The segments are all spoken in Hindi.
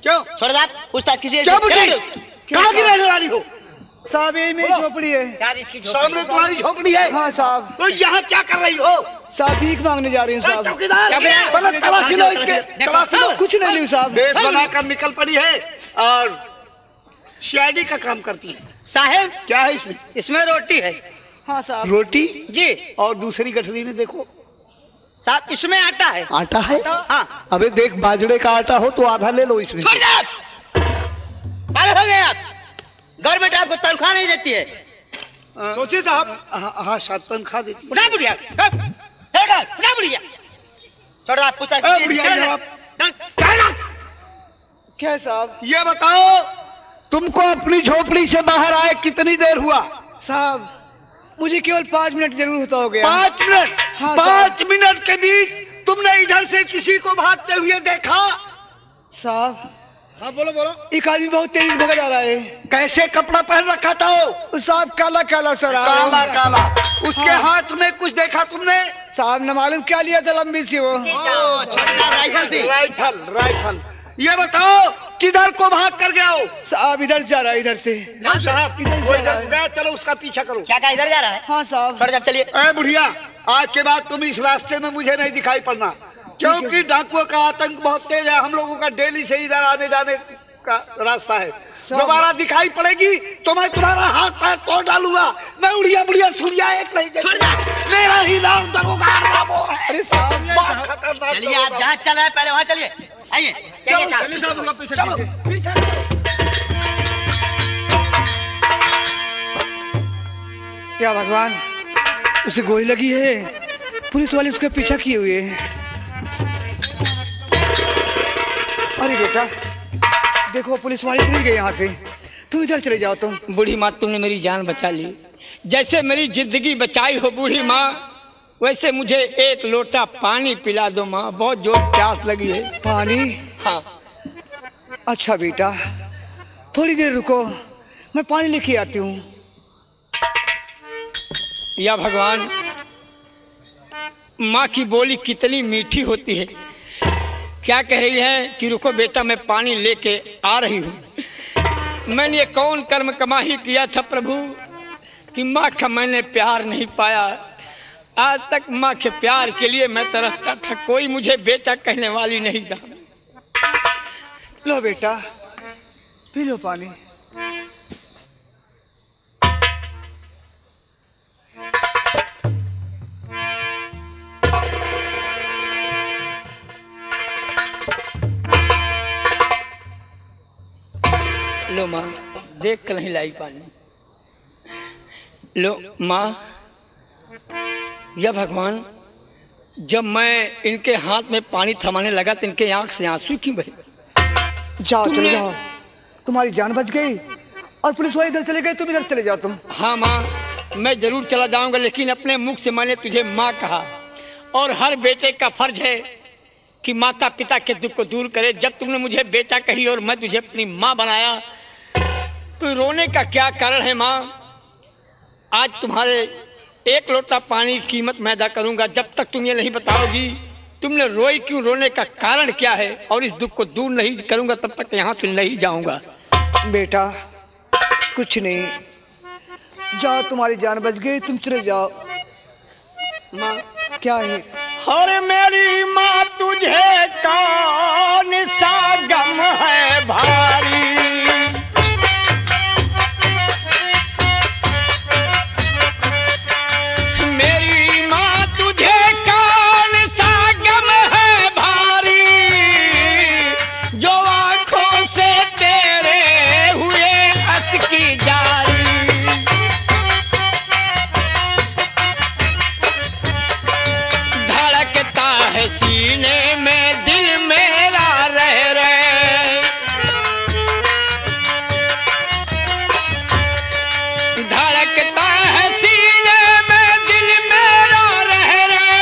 क्यों छोड़ दे, पूछताछ किसी क्या कहाँ की रहने वाली हो? साहब ये मेरी झोपड़ी है। सामने तुम्हारी झोपड़ी है? हाँ साहब। तो यहाँ क्या कर रही हो? साहब भीख मांगने जा रही हूँ साहब। चौकीदार पहले तलाशी लो इसके, तलाशी लो। कुछ नहीं लियो साहब। देश बनाकर निकल पड़ी है और सीआईडी का काम करती है। साहब क्या है इसमें? इसमें रोटी है। हाँ साहब। रोटी जी। और दूसरी गठरी में देखो साहब इसमें आटा है। आटा है? हाँ। अबे देख बाजरे का आटा हो तो आधा ले लो इसमें। छोड़ दे, पागल हो गए आप। गवर्नमेंट आपको तनख्वाह नहीं देती है। सोचिए साहब। हाँ शायद तनख्वाह देती है। उठा बुढ़िया, उठा बुढ़िया। छोड़ दे, पूछताछ क्या है साहब? ये बताओ तुमको अपनी झोपड़ी से बाहर आए कितनी देर हुआ? साहब मुझे केवल 5 मिनट जरूर होता हो गया। 5 मिनट? हाँ, 5 मिनट के बीच तुमने इधर से किसी को भागते हुए देखा? साहब। हाँ बोलो बोलो। एक आदमी बहुत तेज भगा जा रहा है। कैसे कपड़ा पहन रखा था वो? साहब काला काला सर। काला काला। उसके हाँ। हाथ में कुछ देखा तुमने? साहब न मालूम क्या लिया था लंबी सी वो। राइफल थी। Rifle rifle. ये बताओ किधर को भाग कर गया हो? साहब इधर जा रहा है इधर से। साहब वो इधर गया, चलो उसका पीछा करो। क्या कहा, इधर जा रहा है? हाँ साहब। छोड़ दे, चलिए। ए बुढ़िया, आज के बाद तुम इस रास्ते में मुझे नहीं दिखाई पड़ना, क्योंकि डाकुओं का आतंक बहुत तेज है। हम लोगों का डेली से इधर आने जाने का रास्ता है। दोबारा दिखाई पड़ेगी तो मैं तुम्हारा हाथ पैर तोड़ डालूंगा। मैं उड़िया बुढ़िया सूर्या एक नहीं देखूंगा। मेरा ही नाम दरोगा रामो है। अरे साहब बहुत खतरनाक। चलिए, आप जहाँ चल रहे हैं पहले वहाँ चलिए। आइए चलो साहब पीछे। क्या भगवान, उसे गोली लगी है। पुलिस वाले उसका पीछा किए हुए हैं। अरे बेटा देखो पुलिस वाले चले गए यहाँ से। तुम इधर चले जाओ। तुम बूढ़ी माँ, तुमने मेरी जान बचा ली। जैसे मेरी जिंदगी बचाई हो बूढ़ी माँ, वैसे मुझे एक लोटा पानी पिला दो माँ, बहुत जोर प्यास लगी है। पानी? हाँ। अच्छा बेटा थोड़ी देर रुको, मैं पानी लेके आती हूँ। या भगवान, माँ की बोली कितनी मीठी होती है। क्या कह रही है कि रुको बेटा मैं पानी लेके आ रही हूँ। मैंने ये कौन कर्म कमाही किया था प्रभु कि माँ का मैंने प्यार नहीं पाया। आज तक माँ के प्यार के लिए मैं तरसता था, कोई मुझे बेटा कहने वाली नहीं था। लो बेटा पी लो पानी। लो माँ, देख कर नहीं लाई पानी। लो माँ। या भगवान, जब मैं इनके हाथ में पानी थमाने लगा तो इनके आंख से आंसू क्यों बहे? जाओ चले जाओ, तुम्हारी जान बच गई। और पुलिस वाले इधर चले गए, तुम इधर चले जाओ। तुम? हाँ माँ, मैं जरूर चला जाऊंगा, लेकिन अपने मुख से मैंने तुझे माँ कहा। और हर बेटे का फर्ज है कि माता पिता के दुख को दूर करे। जब तुमने मुझे बेटा कही और मैं तुझे अपनी माँ बनाया, तो रोने का क्या कारण है माँ? आज तुम्हारे एक लोटा पानी की कीमत मैं अदा करूंगा। जब तक तुम ये नहीं बताओगी तुमने रोई क्यों, रोने का कारण क्या है, और इस दुख को दूर नहीं करूंगा तब तक यहाँ से नहीं जाऊंगा। बेटा कुछ नहीं, जाओ तुम्हारी जान बच गई, तुम चले जाओ। माँ क्या है? और मेरी माँ तुझे कौन सा गम है भारी, मेरी माँ तुझे कौन सा गम है भारी, जो आंखों से तेरे हुए हंस की जारी। धड़कता है सीने में दिल मेरा रह रहे, धड़कता है सीने में दिल मेरा रह रहे।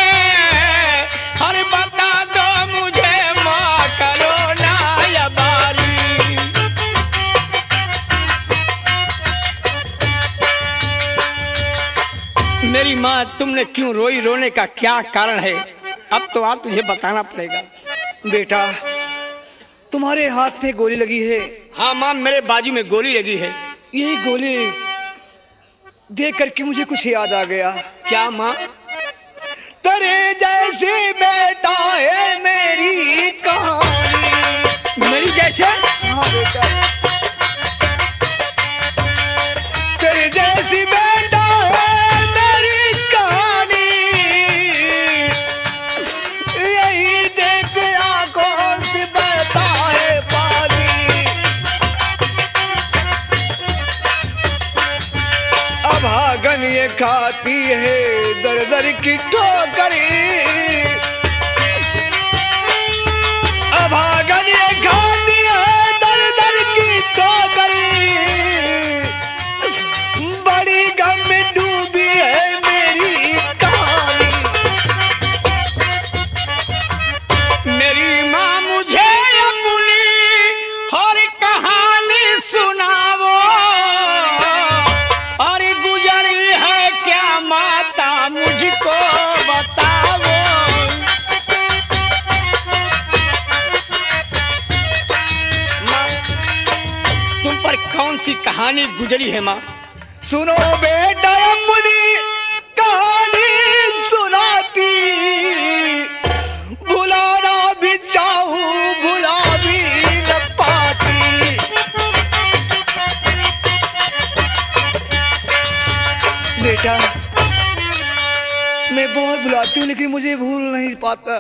हर बता दो मुझे माँ करो ना या बारी। मेरी माँ तुमने क्यों रोई, रोने का क्या कारण है? अब तो आप तुझे बताना पड़ेगा। बेटा, तुम्हारे हाथ में गोली लगी है। हाँ माँ, मेरे बाजू में गोली लगी है। यही गोली देख करके मुझे कुछ याद आ गया। क्या माँ? तेरे जैसे बेटा है मेरी कहानी। मेरी जैसे? हाँ बेटा, तेरे जैसी बेटा है मेरी कहानी। यही देख आंखों से बहता है पानी। अभागन ये खाती है दर दर की ठोकरी। अभागन ये खाती है दर दर की ठोकरी। बड़ी गम में डूबी है मेरी कहानी। मेरी माँ मुझे अपनी हर कहानी सुनावो, और गुजरी है क्या माता मुझको बताओ। माँ, तुम पर कौन सी कहानी गुजरी है माँ? सुनो बेटा अपनी कहानी सुनाती। भुलाना भी चाहूं भुला भी न पाती। बेटा, मैं बहुत बुलाती हूँ लेकिन मुझे भूल नहीं पाता।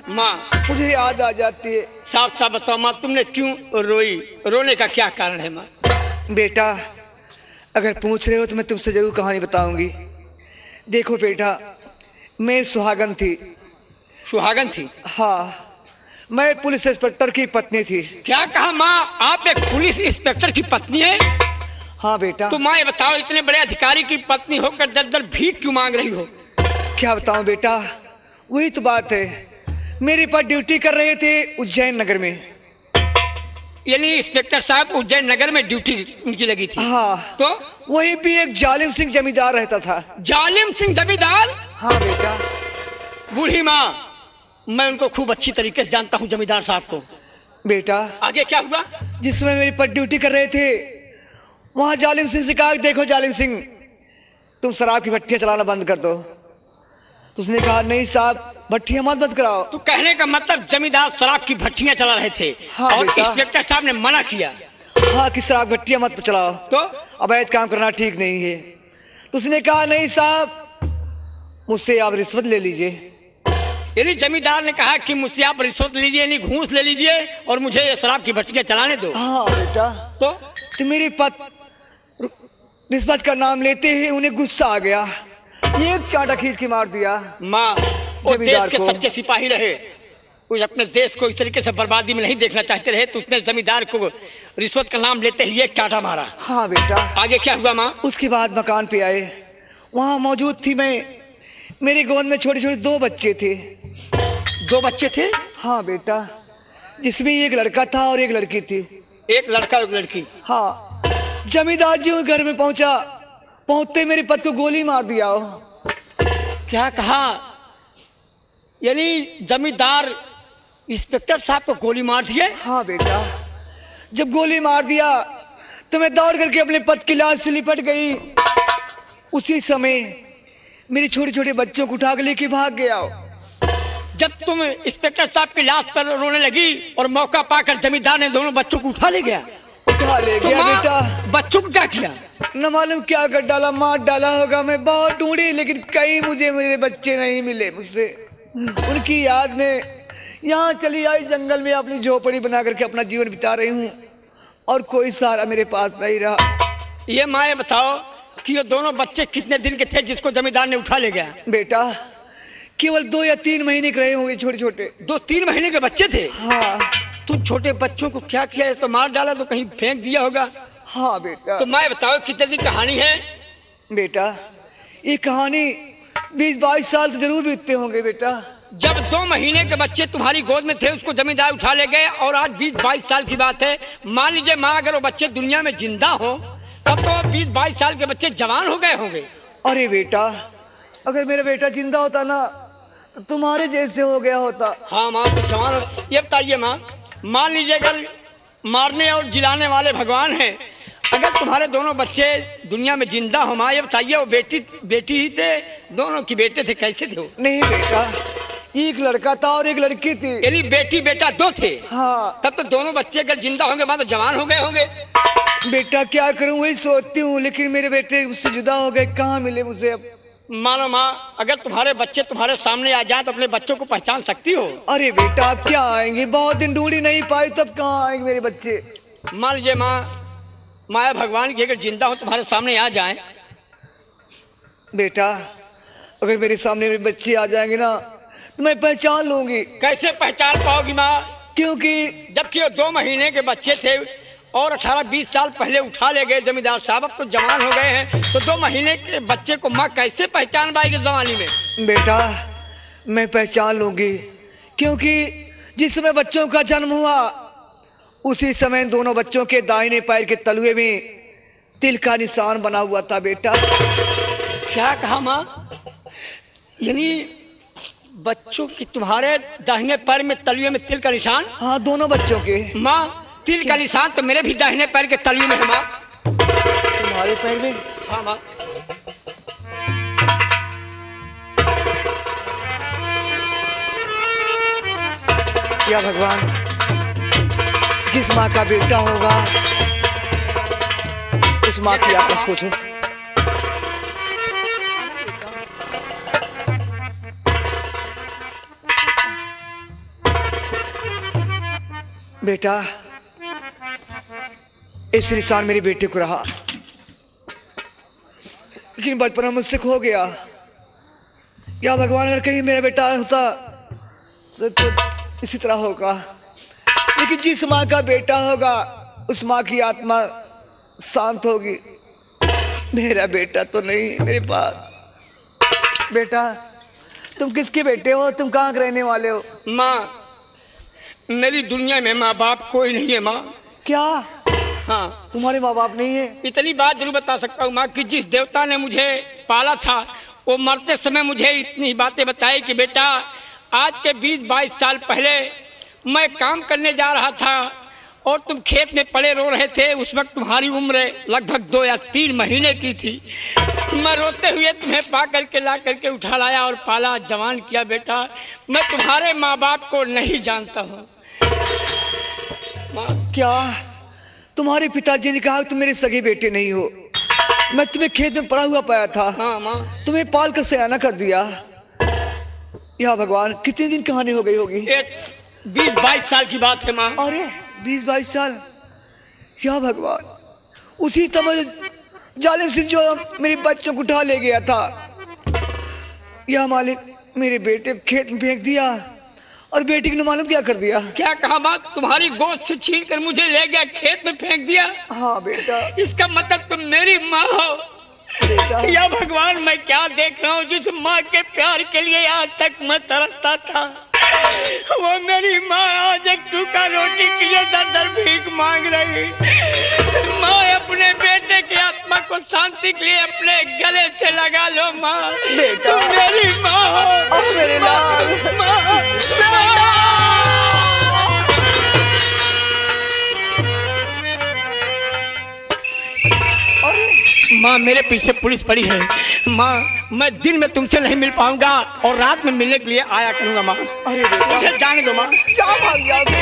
माँ, मुझे याद आ जाती है। साफ साफ बताओ माँ, तुमने क्यों रोई? रोने का क्या कारण है माँ? बेटा, अगर पूछ रहे हो तो मैं तुमसे जरूर कहानी बताऊंगी। देखो बेटा, मैं सुहागन थी। सुहागन थी? हाँ, मैं पुलिस इंस्पेक्टर की पत्नी थी। क्या कहा माँ? आप एक पुलिस इंस्पेक्टर की पत्नी है? हाँ बेटा। तो माँ ये बताओ, इतने बड़े अधिकारी की पत्नी होकर दर दर भीख क्यों मांग रही हो? क्या बताऊं बेटा, वही तो बात है। मेरे पास ड्यूटी कर रहे थे उज्जैन नगर में। यानी इंस्पेक्टर साहब उज्जैन नगर में ड्यूटी उनकी लगी थी? हाँ। तो वहीं भी एक जालिम सिंह जमींदार रहता था। जालिम सिंह जमींदार? हाँ बेटा। बूढ़ी माँ, मैं उनको खूब अच्छी तरीके से जानता हूँ, जमींदार साहब को। बेटा, आगे क्या हुआ? जिसमें मेरे पर ड्यूटी कर रहे थे, वहां जालिम सिंह से कहा, देखो जालिम सिंह, तुम शराब की भट्टियां चलाना बंद कर दो। तो उसने कहा, नहीं साहब, भट्टियां मत बंद कराओ। तो कहने का मतलब जमींदार शराब की भट्टियां चला रहे थे। हाँ और बेटा। इंस्पेक्टर साहब ने मना किया। हाँ, कि शराब भट्टियां मत चलाओ, तो अवैध काम करना ठीक नहीं है। तो उसने कहा, नहीं साहब, मुझसे आप रिश्वत ले लीजिए। यानी जमींदार ने कहा कि मुझसे आप रिश्वत लीजिए, यानी घूस ले लीजिए और मुझे ये शराब की भट्टियां चलाने दो। हाँ बेटा। तो मेरे पत रिश्वत का नाम लेते ही उन्हें गुस्सा आ गया। एक चांटा खींच के मार दिया। माँ, वो देश जमींदार के को। सच्चे सिपाही रहे, वो अपने देश को इस तरीके से बर्बादी में नहीं देखना चाहते रहे, तो उसने जमींदार को रिश्वत का नाम लेते ही एक चांटा मारा। हाँ बेटा। आगे क्या हुआ माँ? उसके बाद मकान पे आए, वहां मौजूद थी मैं। मेरी गोद में छोटे छोटे 2 बच्चे थे। 2 बच्चे थे? हाँ बेटा, जिसमें एक लड़का था और एक लड़की थी। एक लड़का और एक लड़की? हाँ। जमींदार जी घर में पहुंचते मेरे पति को गोली मार दिया। क्या कहा? यानी जमींदार इंस्पेक्टर साहब को गोली मार दिए? हाँ बेटा। जब गोली मार दिया तो मैं दौड़ करके अपने पति की लाश से लिपट गई। उसी समय मेरे छोटे छोटे बच्चों को उठा के लेके भाग गया। जब तुम इंस्पेक्टर साहब की लाश पर रोने लगी और मौका पाकर जमींदार ने दोनों बच्चों को उठा ले गया? उठा ले तो गया माँ, बेटा। बच्चों को क्या किया? न मालूम क्या कर डाला, मार डाला होगा। मैं बहुत ढूंढी लेकिन कहीं मुझे मेरे बच्चे नहीं मिले मुझसे। उनकी याद में यहाँ चली आई जंगल में, अपनी झोपड़ी बना करके अपना जीवन बिता रही हूँ और कोई सहारा मेरे पास नहीं रहा। ये माँ ये बताओ कि ये दोनों बच्चे कितने दिन के थे जिसको जमींदार ने उठा ले गया? बेटा, केवल 2 या 3 महीने के रहे होंगे, छोटे छोटे। 2-3 महीने के बच्चे थे? हाँ। तुम छोटे बच्चों को क्या किया? तो मार डाला तो कहीं फेंक दिया होगा? हाँ बेटा। तो मैं बताओ कितने दिन कहानी है? बेटा, ये कहानी 20-22 साल तो जरूर बीतते होंगे बेटा। जब 2 महीने के बच्चे तुम्हारी गोद में थे उसको जमींदार उठा ले गए और आज 20-22 साल की बात है। मान लीजिए माँ, अगर वो बच्चे दुनिया में जिंदा हो तब तो 20-22 साल के बच्चे जवान हो गए होंगे। अरे बेटा, अगर मेरा बेटा जिंदा होता ना तो तुम्हारे जैसे हो गया होता। हाँ माँ, तो जवान हो। ये बताइए माँ, मान लीजिए अगर मारने और जिलाने वाले भगवान हैं, अगर तुम्हारे दोनों बच्चे दुनिया में जिंदा हो माँ, ये बताइए वो बेटी ही थे, दोनों की बेटे थे, कैसे थे वो? नहीं बेटा, एक लड़का था और एक लड़की थी। यानी बेटी बेटा दो थे? हाँ। तब तो दोनों बच्चे अगर जिंदा होंगे माँ तो जवान हो गए होंगे। बेटा क्या करूं वही सोचती हूँ, लेकिन मेरे बेटे मुझसे जुदा हो गए, कहाँ मिले मुझे अब। मानो माँ, अगर तुम्हारे बच्चे तुम्हारे सामने आ जाए तो अपने बच्चों को पहचान सकती हो? अरे बेटा आप क्या आएंगे, बहुत दिन ढूंढी नहीं पाई, तब कहाँ आएंगे मेरे बच्चे। मान लीजिए माँ, माया भगवान की अगर जिंदा हो तुम्हारे सामने आ जाए। बेटा अगर मेरे सामने मेरे बच्चे आ जाएंगे ना तो मैं पहचान लूंगी। कैसे पहचान पाओगी माँ? क्योंकि जबकि वो 2 महीने के बच्चे थे और 18-20 साल पहले उठा ले गए जमींदार साहब, अब तो जवान हो गए हैं, तो 2 महीने के बच्चे को माँ कैसे पहचान पाएगी जवानी में? बेटा मैं पहचान लूंगी, क्योंकि जिस समय बच्चों का जन्म हुआ उसी समय दोनों बच्चों के दाहिने पैर के तलुए में तिल का निशान बना हुआ था। बेटा क्या कहा माँ? यानी बच्चों की तुम्हारे दाहिने पैर में तलुए में तिल का निशान? हाँ दोनों बच्चों के। माँ तिल का निशान तो मेरे भी दाहिने पैर के तलुए में है माँ। तुम्हारे पैर में? हाँ माँ। या भगवान, जिस माँ का बेटा होगा उस माँ की आपस पूछो। बेटा ऐसे निशान मेरे बेटे को रहा, लेकिन बचपन में मुझसे खो गया। या भगवान अगर कहीं मेरा बेटा होता तो इसी तरह होगा, लेकिन जिस माँ का बेटा होगा उस माँ की आत्मा शांत होगी। मेरा बेटा तो नहीं मेरे पास। बेटा तुम किसके बेटे हो, तुम कहाँ के रहने वाले हो? माँ मेरी दुनिया में माँ बाप कोई नहीं है माँ। क्या? हाँ तुम्हारे माँ बाप नहीं है? इतनी बात जरूर बता सकता हूँ माँ कि जिस देवता ने मुझे पाला था वो मरते समय मुझे इतनी बातें बताई कि बेटा आज के 20-22 साल पहले मैं काम करने जा रहा था और तुम खेत में पड़े रो रहे थे। उस वक्त तुम्हारी उम्र लगभग 2 या 3 महीने की थी। मैं रोते हुए तुम्हें पा करके ला करके उठा लाया और पाला, जवान किया। बेटा मैं तुम्हारे माँ बाप को नहीं जानता हूँ। क्या तुम्हारे पिताजी ने कहा तुम मेरे सगे बेटे नहीं हो? मैं तुम्हें खेत में पड़ा हुआ पाया था। हाँ माँ। तुम्हें पाल कर सयाना कर दिया। या भगवान कितने दिन कहानी हो गई होगी? 20-22 साल की बात है माँ। अरे 20-22 साल? या भगवान उसी समय जालिम सिंह जो मेरे बच्चों को उठा ले गया था, या मालिक मेरे बेटे खेत में फेंक दिया और बेटी ने मालूम क्या कर दिया? क्या कहा बात? तुम्हारी गोद से छीन कर मुझे ले गया, खेत में फेंक दिया? हाँ बेटा। इसका मतलब तुम मेरी माँ हो? या भगवान मैं क्या देख रहा हूँ? जिस माँ के प्यार के लिए आज तक मैं तरसता था वो मेरी माँ आज एक टुकड़ा रोटी के लिए दर भीख मांग रही। माँ अपने बेटे की आत्मा को शांति के लिए अपने गले से लगा लो माँ। बेटा तुम मेरी माँ हो। मेरे लाल माँ मेरे पीछे पुलिस पड़ी है। माँ मैं दिन में तुमसे नहीं मिल पाऊंगा और रात में मिलने के लिए आया करूंगा माँ। अरे बेटा मुझे जाने दो माँ। क्या भाग जाओगे?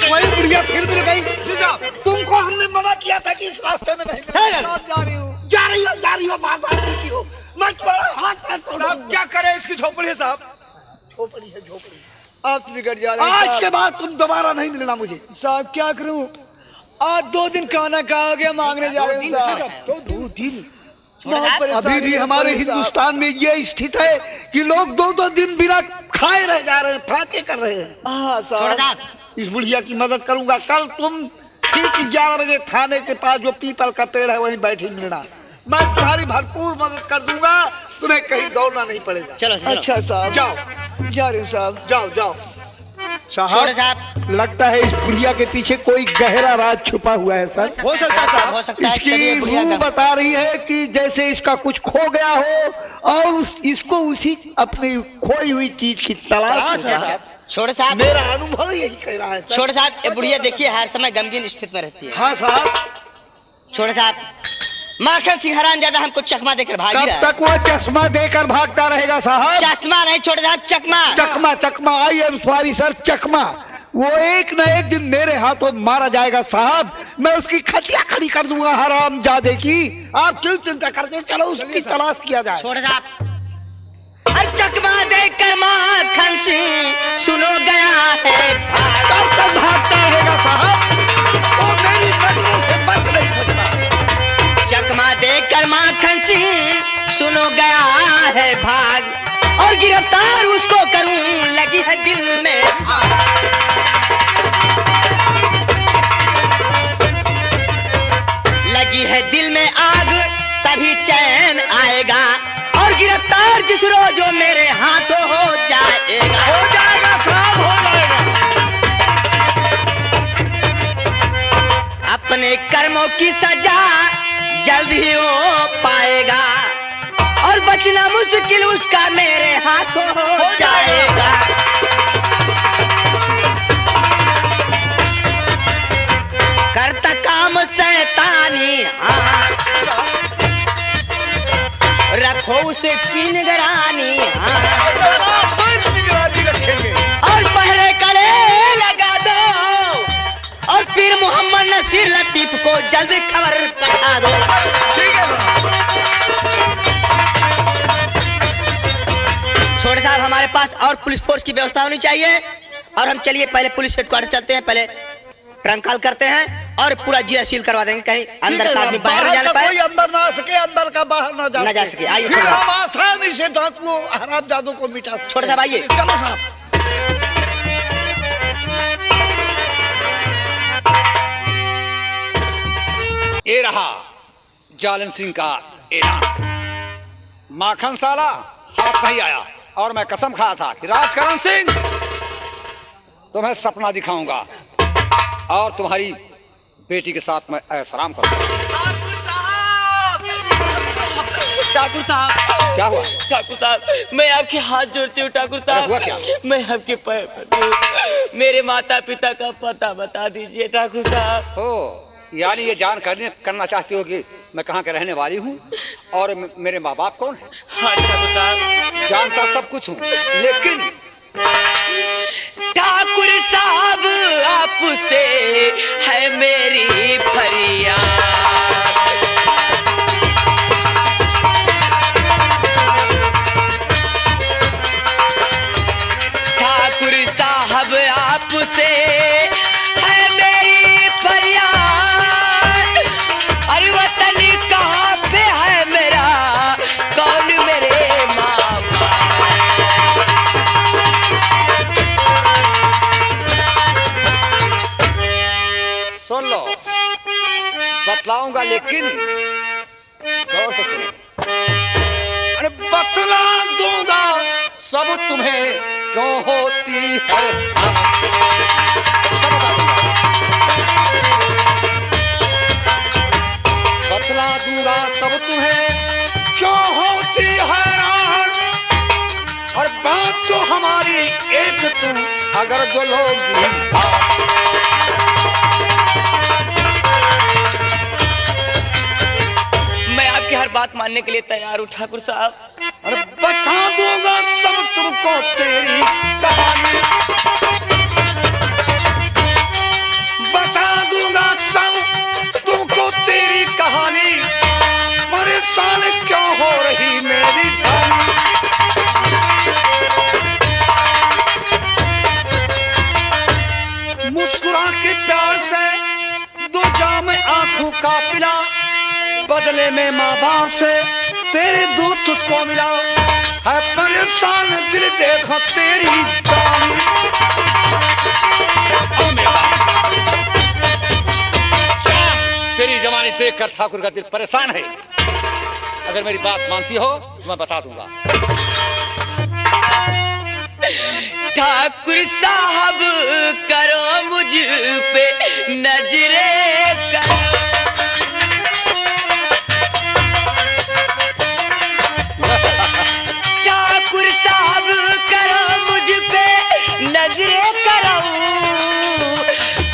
वही बुढ़िया फिर मिल गई। तुमको हमने मना किया था कि इस रास्ते में नहीं मिलना। जा रही हूँ। जा रही हो बात की हो। मैं तुम्हारा हाथ पैर तोड़ आप क्या करें इसकी झोपड़ी है साहब? झोपड़ी है झोपड़ी। आप तो बिगड़ जा रहे हैं आज साहब। के बाद तुम दोबारा नहीं मिलना मुझे। साहब क्या करूं? आज 2 दिन खाना कहा गया मांगने जा रहे हैं साहब। 2 दिन? बहुत परेशानी अभी भी है हमारे साहब। हिंदुस्तान में ये स्थिति है कि लोग 2-2 दिन बिना खाए रह जा रहे हैं, फाके कर रहे हैं। हाँ साहब। इस बुढ़िया की मदद करूंगा। कल तुम ठीक 11 बजे थाने के पास जो पीपल का पेड़ है वहीं बैठी मिलना। मैं तुम्हारी भरपूर मदद कर दूंगा, तुम्हें कहीं दौड़ना नहीं पड़ेगा। चलो चलो। अच्छा साहब जाओ जा रहे हूँ साहब। जाओ जाओ। छोड़े साहब साहब। लगता है इस बुढ़िया के पीछे कोई गहरा राज छुपा हुआ है सर। हो सकता है साहब। हो सकता है। इसकी चलिए बुढ़िया रूह का- बता रही है कि जैसे इसका कुछ खो गया हो और इसको उसी अपनी खोई हुई चीज की तलाश है साहब। छोड़े साहब। मेरा अनुभव यही कह रहा है सर। छोड़े साहब, ये बुढ़िया देखिए हर समय गमगीन स्थिति में रहती है। हाँ साहब। छोड़े साहब, माखन सिंह हरामजादा हमको चकमा देकर भाग कब रहा है। तक वो चश्मा देकर भागता रहेगा साहब? चश्मा नहीं छोड़े साहब, चकमा। चकमा चकमा, आई एम सॉरी सर, चकमा। वो एक न एक दिन मेरे हाथों मारा जाएगा साहब। मैं उसकी खटिया खड़ी कर दूंगा हरामजादे की। आप क्यों चिंता करते, चलो उसकी तलाश किया जाए। छोड़े साहब, अरे चकमा देकर माखन सिंह सुनो गया है भाग। कब तक भागता रहेगा साहब? वो मेरी नजरों से बच नहीं सकता। चकमा देकर माखन सिंह सुनो गया है भाग, और गिरफ्तार उसको करूं लगी है दिल में आग। लगी है दिल में आग, तभी चैन आएगा, और गिरफ्तार जिस रोज वो मेरे हाथों हो जाएगा। हो जाएगा साहब, हो जाएगा। अपने कर्मों की सजा जल्द ही वो पाएगा, और बचना मुश्किल उसका मेरे हाथों हो जाएगा। करता काम शैतानी हाँ, रखो उसे की निगरानी हाँ, बराबर निगरानी रखेंगे। और पहरे कड़े लगा दो, और फिर मोहम्मद नसीर लतीफ को जल्दी खबर पठा दो। ठीक है साहब। छोटे साहब, हमारे पास और पुलिस फोर्स की व्यवस्था होनी चाहिए, और हम चलिए पहले पुलिस हेडक्वार्टर चलते हैं, पहले ट्रंक कॉल करते हैं और पूरा जिला सील करवा देंगे, कहीं अंदर का आदमी बाहर न जा का पाए। कोई अंदर ना आ सके, अंदर का बाहर ना जा सके। आइए फिर छोटे साहब। हम आसानी से डाकुओं हरामजादों को मिटा सकते हैं। छोटे साहब आइए। चलो साहब। ये रहा जालन सिंह का ऐलान। माखन साला हाथ नहीं आया, और मैं कसम खाया था कि राजकरण सिंह तुम्हें सपना दिखाऊंगा और तुम्हारी बेटी के साथ मैं ऐशराम करूंगा। ठाकुर साहब, क्या हुआ? ठाकुर साहब, मैं आपके हाथ जोड़ती हूँ ठाकुर अरे हुआ क्या? साहब, मैं आपके पैर पड़ती हूँ, मेरे माता पिता का पता बता दीजिए ठाकुर साहब। ओ, यानी ये जान करना चाहती हो कि मैं कहाँ के रहने वाली हूँ और मेरे माँ बाप कौन है? हाँ ठाकुर साहब। जानता सब कुछ हूँ, लेकिन ठाकुर साहब आपसे है मेरी फरियाद, ठाकुर साहब आपसे है मेरी फरियाद, अरे वतन कहाँ पे है मेरा, कौन मेरे माँ सुन लो, बतलाऊंगा लेकिन गौर से सुनो। अरे बतला दूंगा सब तुम्हें क्यों होती है, सब बता दूंगा। बतला दूंगा सब तुम्हें क्यों होती हैरान, और बात तो हमारी एक तुम अगर जो लोग मैं आपकी हर बात मानने के लिए तैयार हूँ ठाकुर साहब। अरे बता दूंगा सब तुमको तेरी कहानी, बता दूंगा सब तुमको तेरी कहानी, परेशान क्यों हो रही मेरी रानी। मुस्कुरा के प्यार से दो जाम आंखों का पिला, बदले में माँ बाप से तेरे दूध तुझको मिला, है परेशान दिल देखो तेरी जान। तेरी जवानी देखकर ठाकुर का दिल परेशान है, अगर मेरी बात मानती हो तो मैं बता दूंगा। ठाकुर साहब करो मुझ पे नजरे करो। ठाकुर साहब करो मुझ पे नजरे करो,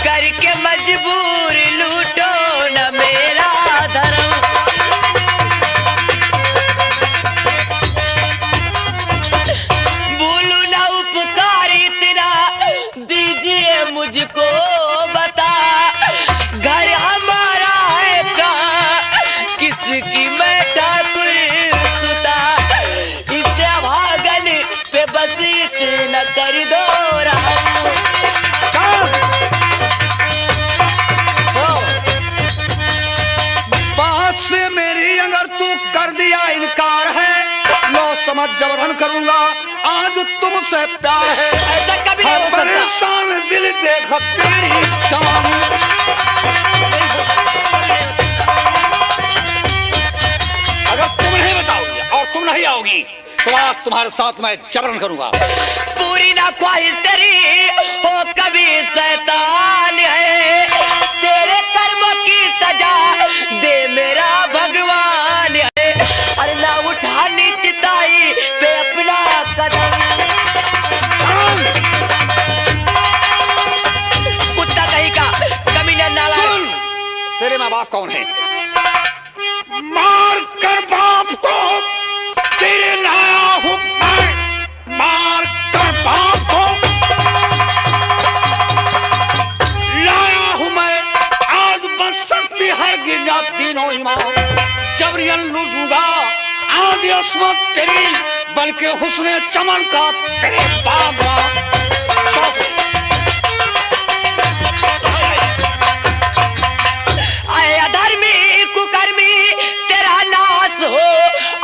करके मजबूर लूटो न मेरा धर्म। बोलू ना उपकार इतना दीजिए मुझको बता, घर हमारा है कहाँ किसकी मैं ठाकुर सुता। इसे भागन पे बस इतना कर दो बात से मेरी अगर तू कर दिया इनकार है, लो समझ जबरन करूंगा आज तुमसे प्यार है। ऐसा कभी नहीं हो सकता। परेशान दिल देख तेरी चाह, अगर तुम नहीं बताओगी और तुम नहीं आओगी तो आज तुम्हारे साथ मैं जबरन करूंगा। पूरी ना ख्वाहिश तेरी हो कभी शैतान है, तेरे कर्म की सजा दे मेरा भगवान है। अरे ना उठानी चिताई पे अपना कदम, कुत्ता कहीं का कमीना नाला। सुन, तेरे माँ बाप कौन है? मार कर बाप को तेरे लाया हूं मैं, मार कर बाप को लाया हूं मैं। आज बस सकती हर गिरजा तीनों ईमान, जबरियन लूटूंगा आज अस्मत तेरी, बल्कि हुस्ने चमन का तेरे बाप अधर्मी कुकर्मी तेरा नाश हो।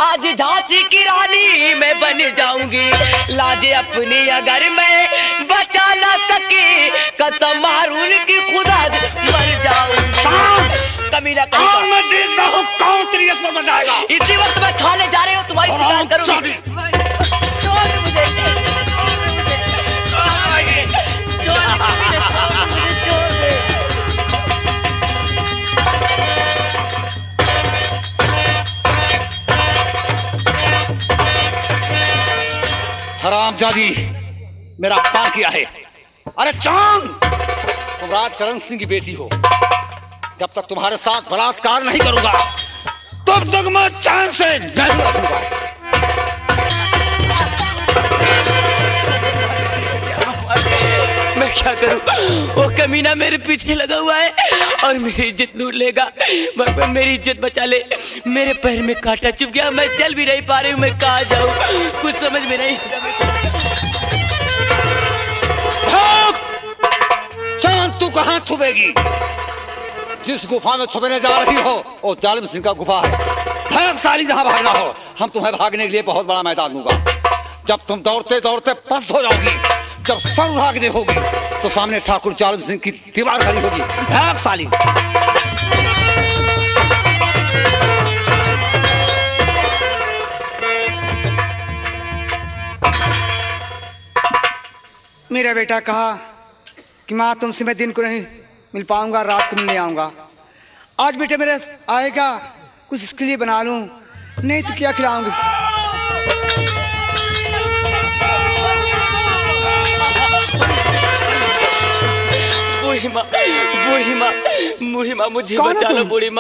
आज झांसी की रानी मैं बन जाऊंगी, लाजे अपनी अगर मैं बचा ना सकी, कसम मारून की खुदा मर जाऊंगी। कमीना कहीं मैं देखता हूँ कौन तेरी अस्मत बन जाएगा। इसी वक्त मैं थाने जा रही हूँ, तुम्हारी शिकायत करूंगी। छोड़ मुझे, हरामजादी मेरा अपमान किया है। अरे चांद, तुम राजकरण सिंह की बेटी हो, जब तक तुम्हारे साथ बलात्कार नहीं करूंगा तब तक मैं चैन से नहीं रखूंगा। मैं क्या करूं? वो कमीना मेरे पीछे लगा हुआ है और मेरी इज्जत लूट लेगा। भगवान मेरी इज्जत बचा ले, मेरे पैर में कांटा चुभ गया, मैं चल भी नहीं पा रही हूँ, मैं कहाँ जाऊँ कुछ समझ में नहीं। चांद, तू कहाँ छुपेगी? जिस गुफा में छुपने जा रही हो वो जालिम सिंह का गुफा है। भाग साली, जहां भागना हो। हम तुम्हें भागने के लिए बहुत बड़ा मैदान दूंगा। जब तुम दौड़ते दौड़ते पस्त हो जाओगी, जब सर भागने होगी तो सामने ठाकुर जालिम सिंह की दीवार खड़ी होगी। भाग साली। मेरा बेटा कहा कि माँ तुमसे मैं दिन को नहीं मिल पाऊंगा, रात को मिलने आऊंगा। आज बेटा मेरा आएगा, कुछ इसके लिए बना लूं, नहीं तो क्या खिलाऊंगी। बूढ़ी माँ मुझे बचा लो। बूढ़ी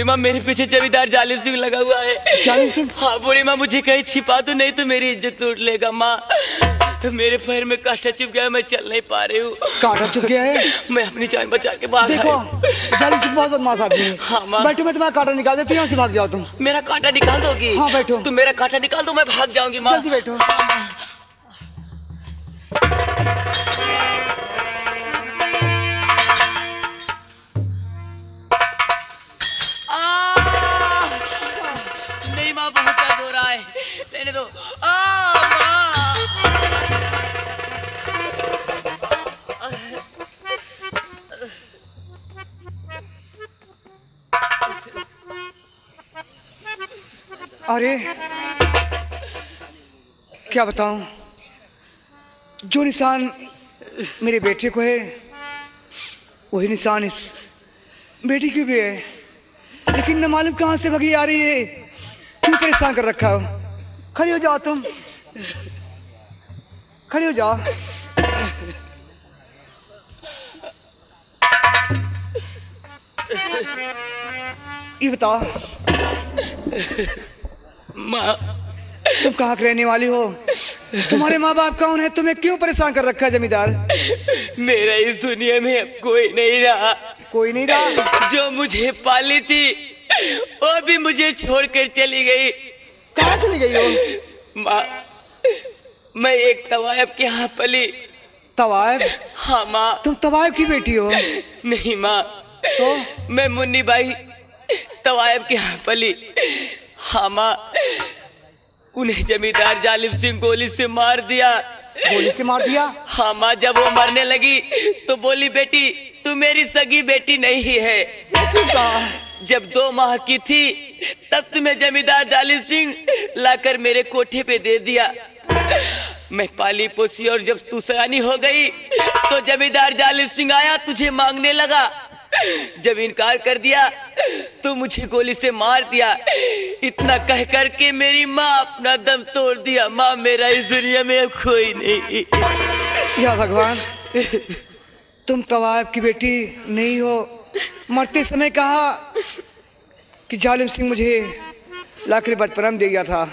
माँ मेरे पीछे जमींदार जालिम सिंह लगा हुआ है। जालिम सिंह? हाँ बूढ़ी माँ, मुझे कहीं छिपा दो, नहीं तो मेरी इज्जत लूट लेगा। माँ मेरे पैर में कांटा चुभ गया, मैं चल नहीं पा रही हूँ। कांटा चुभ गया है? मैं अपनी जान बचा के भाग देखो, जालिम सिंह बहुत बदमाश आदमी है। हाँ माँ। बैठो, मैं तुम्हारा कांटा निकाल देती हूँ, यहाँ से भाग जाओ तुम। मेरा कांटा निकाल दोगी? हाँ बैठो। तुम मेरा कांटा निकाल दो, मैं भाग जाऊंगी माँ। जल्दी बैठो। नहीं माँ, बहुत दर्द हो रहा है, लेने दो। अरे क्या बताऊं, जो निशान मेरे बेटे को है, वही निशान इस बेटी की भी है, लेकिन न मालूम कहाँ से भगी आ रही है, क्यों परेशान कर रखा हो। खड़ी हो जाओ तुम, खड़ी हो जाओ। ये बताओ माँ, तुम कहाँ के रहने वाली हो? तुम्हारे माँ बाप कौन है? तुम्हें क्यों परेशान कर रखा है जमींदार? मेरा इस दुनिया में अब कोई नहीं रहा। कोई नहीं रहा? जो मुझे पाली थी वो भी मुझे छोड़कर चली गई। कहाँ चली गई हो? माँ, मैं एक तवायब के यहाँ पली। तवायब? हाँ माँ। तुम तवायब की बेटी हो? नहीं माँ, तो मैं मुन्नी बाई तवायब के यहाँ पली। हाँ माँ, उन्हें जमींदार जालिम सिंह गोली से मार दिया। गोली से मार दिया? हाँ माँ, जब वो मरने लगी तो बोली, बेटी तू मेरी सगी बेटी नहीं है। जब 2 माह की थी तब तुम्हें जमींदार जालिम सिंह लाकर मेरे कोठे पे दे दिया। मैं पाली पोसी और जब तू सयानी हो गई तो जमींदार जालिम सिंह आया, तुझे मांगने लगा। जब इनकार कर दिया तो मुझे गोली से मार दिया। इतना कह करके मेरी माँ अपना दम तोड़ दिया। माँ, मेरा इस दुनिया में अब कोई नहीं। या भगवान, तुम तवायब की बेटी नहीं हो। मरते समय कहा कि जालिम सिंह मुझे लाकर बचपन में दे गया था,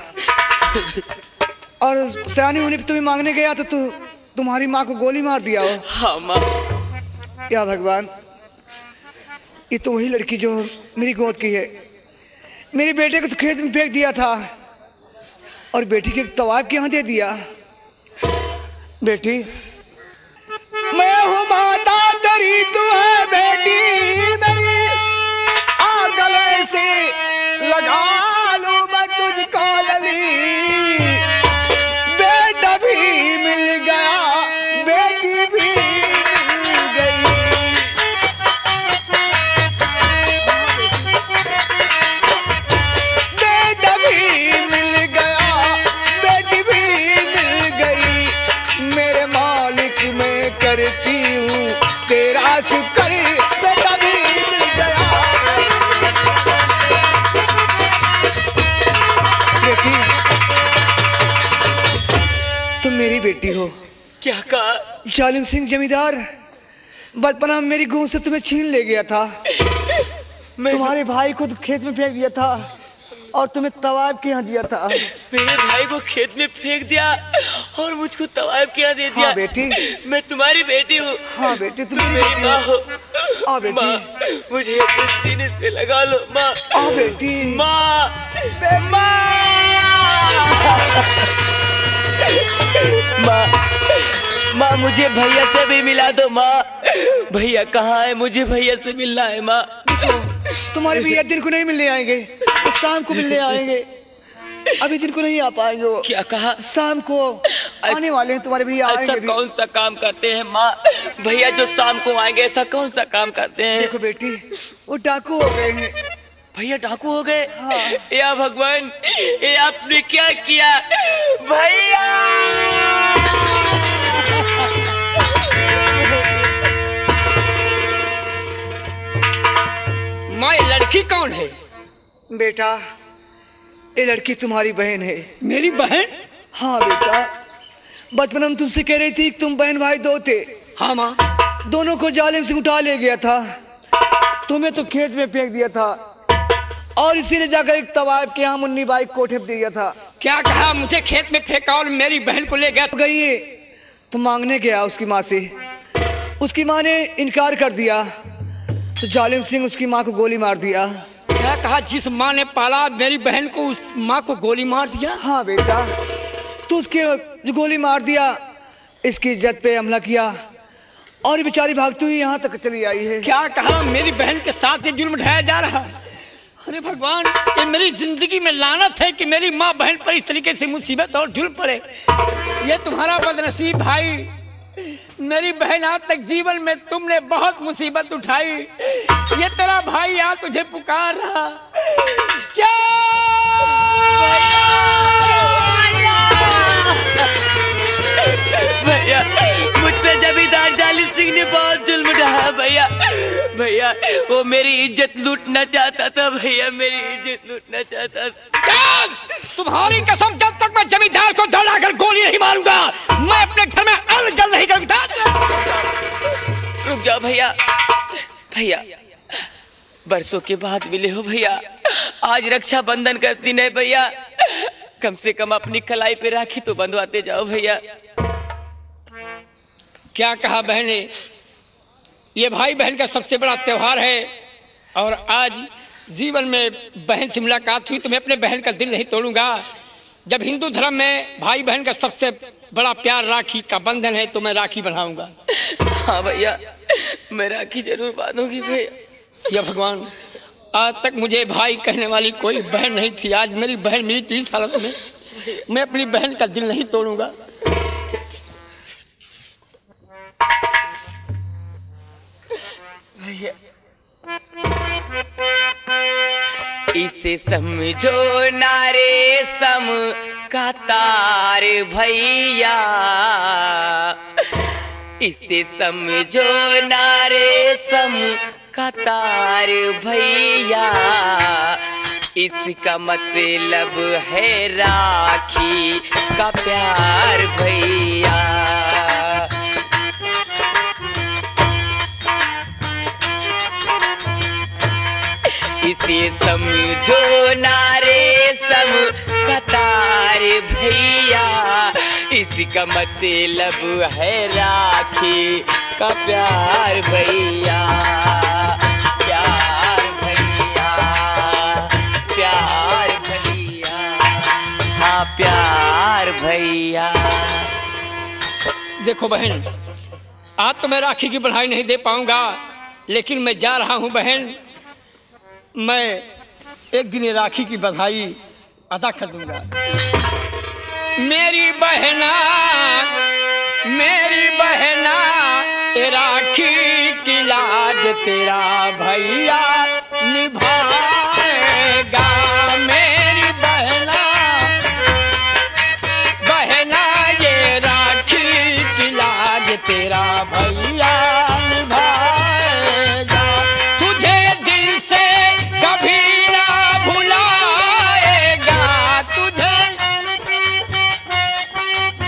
और सयानी होने पे तुम्हें मांगने गया तो तुम्हारी माँ को गोली मार दिया हो। हाँ माँ। या भगवान, ये तो वही लड़की जो मेरी गोद की है। मेरे बेटे को तो खेत में फेंक दिया था और बेटी के तवायब के यहाँ दे दिया। बेटी, मैं हूँ माता तेरी, तू है बेटी मेरी, आ गले से लगा लूं मैं तुझको लली। बेटा भी मिल गया, बेटी भी मिल गई। बेटा भी मिल गया, बेटी भी मिल गई। मेरे मालिक मैं करती हूँ तेरा शुक्र, बेटा भी मिल गया। बेटी, तुम मेरी बेटी हो। क्या कहा? जालिम सिंह जमींदार बचपना में मेरी गोद से तुम्हें छीन ले गया था। तुम्हारे भाई को तो खेत में फेंक दिया था और तुम्हें तवायब के यहाँ दिया था। मेरे भाई को खेत में फेंक दिया और मुझको तवायब के यहाँ दे दिया। हाँ बेटी, मैं तुम्हारी बेटी हूँ। हाँ बेटी, तुम मेरी माँ हो। हाँ बेटी। माँ, मुझे अपने सीने पे लगा लो। माँ, हाँ बेटी। माँ, माँ, माँ, मुझे भैया से भी मिला दो। माँ, भैया कहाँ है? मुझे भैया से मिलना है। माँ, तुम्हारे भैया दिन को नहीं मिलने आएंगे, तो शाम को मिलने आएंगे। अभी दिन को नहीं आ पाएंगे वो। क्या कहा? शाम को आने वाले हैं तुम्हारे भैया, ऐसा आएंगे भी। कौन सा काम करते हैं माँ भैया जो शाम को आएंगे? ऐसा कौन सा काम करते हैं? देखो बेटी, वो डाकू हो गए हैं। भैया डाकू हो गए? हाँ। या भगवान, ये आपने क्या किया? भैया! माँ, ये लड़की कौन है? बेटा, ये लड़की तुम्हारी बहन है। मेरी बहन? हाँ बेटा, बचपन में तुमसे कह रही थी कि तुम बहन भाई दो थे। हाँ माँ। दोनों को जालिम से उठा ले गया था, तुम्हें तो खेत में फेंक दिया था, और इसी ने जाकर एक तवायब के यहाँ मुन्नी बाई कोठे पे दिया था। क्या कहा? मुझे खेत में फेंका और मेरी बहन को ले गया? गई तो मांगने गया उसकी माँ से, उसकी माँ ने इनकार कर दिया तो जालिम सिंह उसकी माँ को गोली मार दिया। क्या कहा? जिस माँ ने पाला मेरी बहन को, उस माँ को गोली मार दिया? हाँ बेटा, तो उसके जो गोली मार दिया, इसकी इज्जत पे हमला किया और ये बेचारी भागती हुई यहाँ तक चली आई है। क्या कहा? मेरी बहन के साथ ये जुल्म ढाया जा रहा है? अरे भगवान, ये मेरी जिंदगी में लानत है कि मेरी माँ बहन पर इस तरीके से मुसीबत और जुल्म पड़े। ये तुम्हारा बदनसीब भाई। मेरी बहन, आज तक जीवन में तुमने बहुत मुसीबत उठाई, ये तेरा भाई यहाँ तुझे पुकार रहा। भैया, मुझ पे जमींदार वो मेरी इज्जत लूटना चाहता था भैया, मेरी इज्जत लूटना चाहता था। चांद, तुम्हारी कसम, जब तक मैं जमींदार को दौड़ाकर गोली नहीं मारूंगा मैं अपने घर में अन्न जल नहीं करूंगा। रुक जाओ भैया, भैया बरसों के बाद मिले हो भैया, आज रक्षाबंधन का दिन है भैया, कम से कम अपनी कलाई पे राखी तो बंधवाते जाओ भैया। क्या कहा बहने, ये भाई बहन का सबसे बड़ा त्योहार है और आज जीवन में बहन से मुलाकात हुई तो मैं अपने बहन का दिल नहीं तोड़ूंगा। जब हिंदू धर्म में भाई बहन का सबसे बड़ा प्यार राखी का बंधन है तो मैं राखी बनाऊंगा। हाँ भैया, मैं राखी जरूर बांधूंगी भैया। या भगवान, आज तक मुझे भाई कहने वाली कोई बहन नहीं थी, आज मेरी बहन मिली तो इस हालत में मैं अपनी बहन का दिल नहीं तोड़ूंगा। भैया इसे समझो नारे सम का तार भैया, इसे समझो नारे सम का तार भैया, इसका मतलब है राखी का प्यार भैया। इसे समझो नारे सम का तार भैया, इसका मतलब है राखी का प्यार भैया। प्यार भैया, प्यार भैया, हाँ प्यार भैया। देखो बहन, आज तो मैं राखी की बधाई नहीं दे पाऊंगा, लेकिन मैं जा रहा हूं बहन, मैं एक दिन राखी की बधाई अदा कर दूंगा। मेरी बहना, मेरी बहना, ए राखी की लाज तेरा भैया निभाएगा। मेरी बहना, बहना ये राखी की लाज तेरा भैया निभाएगा। तुझे दिल से कभी ना भुलाएगा, तुझे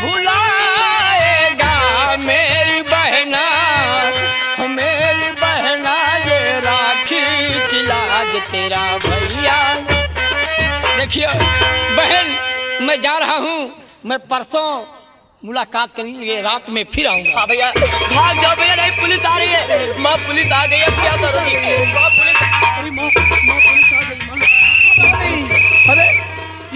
भुलाएगा। मेरी बहना, मेरी बहना ये राखी की लाज तेरा भैया। देखिए बहन, मैं जा रहा हूँ, मैं परसों मुलाकात करेंगे, रात में फिर आऊंगा। हाँ भैया, भाग जाओ भैया, नहीं पुलिस आ रही है। माँ पुलिस आ गई, अब क्या करोगी? माँ पुलिस, अरे माँ पुलिस आ गई, माँ। अरे